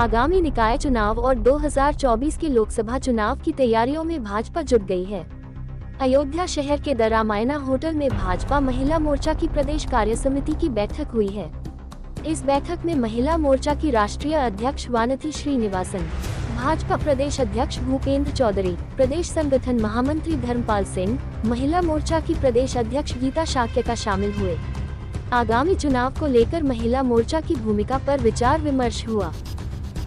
आगामी निकाय चुनाव और 2024 के लोकसभा चुनाव की तैयारियों में भाजपा जुट गई है। अयोध्या शहर के द रामायणा होटल में भाजपा महिला मोर्चा की प्रदेश कार्य समिति की बैठक हुई है। इस बैठक में महिला मोर्चा की राष्ट्रीय अध्यक्ष वानथी श्रीनिवासन, भाजपा प्रदेश अध्यक्ष भूपेंद्र चौधरी, प्रदेश संगठन महामंत्री धर्मपाल सिंह, महिला मोर्चा की प्रदेश अध्यक्ष गीता शाक्यका शामिल हुए। आगामी चुनाव को लेकर महिला मोर्चा की भूमिका पर विचार विमर्श हुआ।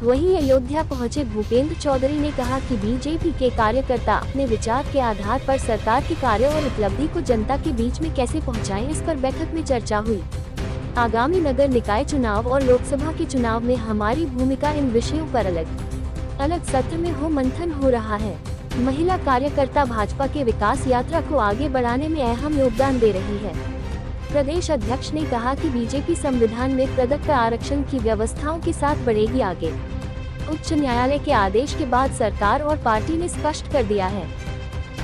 वहीं अयोध्या पहुंचे भूपेंद्र चौधरी ने कहा कि बीजेपी के कार्यकर्ता अपने विचार के आधार पर सरकार के कार्य और उपलब्धि को जनता के बीच में कैसे पहुंचाएं, इस पर बैठक में चर्चा हुई। आगामी नगर निकाय चुनाव और लोकसभा के चुनाव में हमारी भूमिका इन विषयों पर अलग सत्र में मंथन हो रहा है। महिला कार्यकर्ता भाजपा के विकास यात्रा को आगे बढ़ाने में अहम योगदान दे रही है। प्रदेश अध्यक्ष ने कहा कि बीजेपी संविधान में प्रदत्त आरक्षण की व्यवस्थाओं के साथ बढ़ेगी आगे। उच्च न्यायालय के आदेश के बाद सरकार और पार्टी ने स्पष्ट कर दिया है,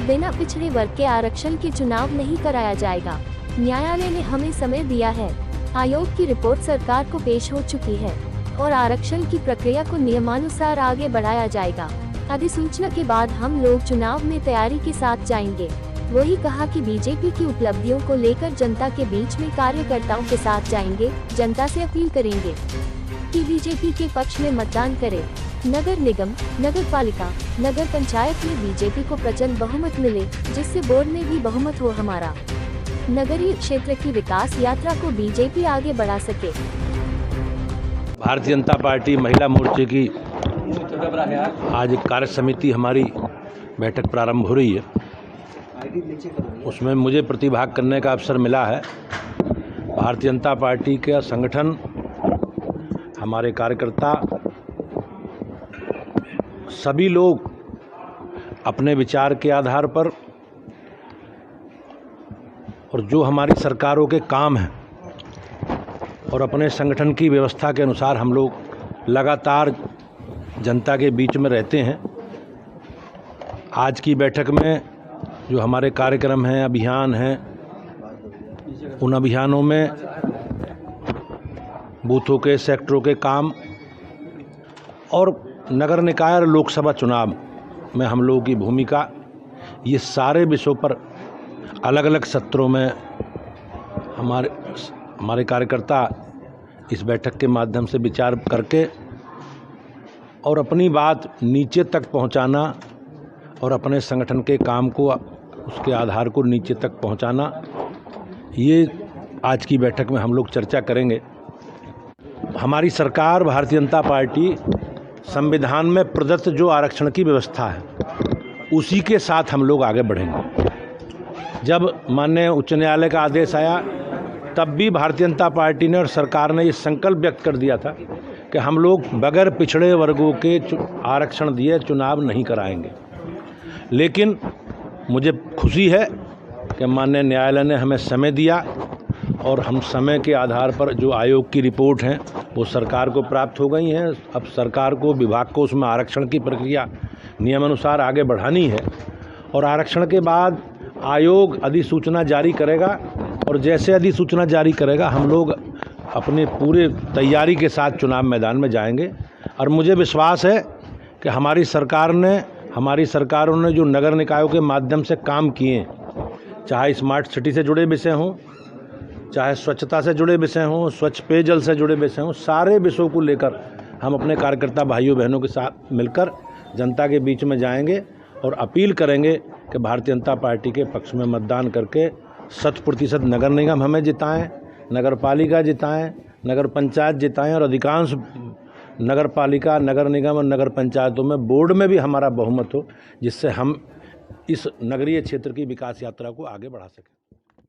बिना पिछड़े वर्ग के आरक्षण के चुनाव नहीं कराया जाएगा। न्यायालय ने हमें समय दिया है। आयोग की रिपोर्ट सरकार को पेश हो चुकी है और आरक्षण की प्रक्रिया को नियमानुसार आगे बढ़ाया जाएगा। अधिसूचना के बाद हम लोग चुनाव में तैयारी के साथ जाएंगे। वही कहा कि बीजेपी की उपलब्धियों को लेकर जनता के बीच में कार्यकर्ताओं के साथ जाएंगे। जनता से अपील करेंगे कि बीजेपी के पक्ष में मतदान करें। नगर निगम, नगर पालिका, नगर पंचायत में बीजेपी को प्रचंड बहुमत मिले, जिससे बोर्ड में भी बहुमत हो। हमारा नगरीय क्षेत्र की विकास यात्रा को बीजेपी आगे बढ़ा सके। भारतीय जनता पार्टी महिला मोर्चे की आज एक कार्य समिति हमारी बैठक प्रारंभ हो रही है। उसमें मुझे प्रतिभाग करने का अवसर मिला है। भारतीय जनता पार्टी का संगठन, हमारे कार्यकर्ता, सभी लोग अपने विचार के आधार पर और जो हमारी सरकारों के काम हैं और अपने संगठन की व्यवस्था के अनुसार हम लोग लगातार जनता के बीच में रहते हैं। आज की बैठक में जो हमारे कार्यक्रम हैं, अभियान हैं, उन अभियानों में बूथों के, सेक्टरों के काम और नगर निकाय और लोकसभा चुनाव में हम लोगों की भूमिका, ये सारे विषयों पर अलग अलग सत्रों में हमारे कार्यकर्ता इस बैठक के माध्यम से विचार करके और अपनी बात नीचे तक पहुंचाना और अपने संगठन के काम को, उसके आधार को नीचे तक पहुंचाना, ये आज की बैठक में हम लोग चर्चा करेंगे। हमारी सरकार भारतीय जनता पार्टी संविधान में प्रदत्त जो आरक्षण की व्यवस्था है उसी के साथ हम लोग आगे बढ़ेंगे। जब माननीय उच्च न्यायालय का आदेश आया तब भी भारतीय जनता पार्टी ने और सरकार ने ये संकल्प व्यक्त कर दिया था कि हम लोग बगैर पिछड़े वर्गों के आरक्षण दिए चुनाव नहीं कराएंगे। लेकिन मुझे खुशी है कि माननीय न्यायालय ने हमें समय दिया और हम समय के आधार पर जो आयोग की रिपोर्ट हैं वो सरकार को प्राप्त हो गई हैं। अब सरकार को, विभाग को उसमें आरक्षण की प्रक्रिया नियमानुसार आगे बढ़ानी है और आरक्षण के बाद आयोग अधिसूचना जारी करेगा और जैसे अधिसूचना जारी करेगा हम लोग अपने पूरे तैयारी के साथ चुनाव मैदान में जाएंगे। और मुझे विश्वास है कि हमारी सरकारों ने जो नगर निकायों के माध्यम से काम किए, चाहे स्मार्ट सिटी से जुड़े विषय हों, चाहे स्वच्छता से जुड़े विषय हों, स्वच्छ पेयजल से जुड़े विषय हों, सारे विषयों को लेकर हम अपने कार्यकर्ता भाइयों बहनों के साथ मिलकर जनता के बीच में जाएंगे और अपील करेंगे कि भारतीय जनता पार्टी के पक्ष में मतदान करके 100% नगर निगम हमें जिताएं, नगर पालिका जिताएं, नगर पंचायत जिताएं और अधिकांश नगर पालिका, नगर निगम और नगर पंचायतों में बोर्ड में भी हमारा बहुमत हो, जिससे हम इस नगरीय क्षेत्र की विकास यात्रा को आगे बढ़ा सकें।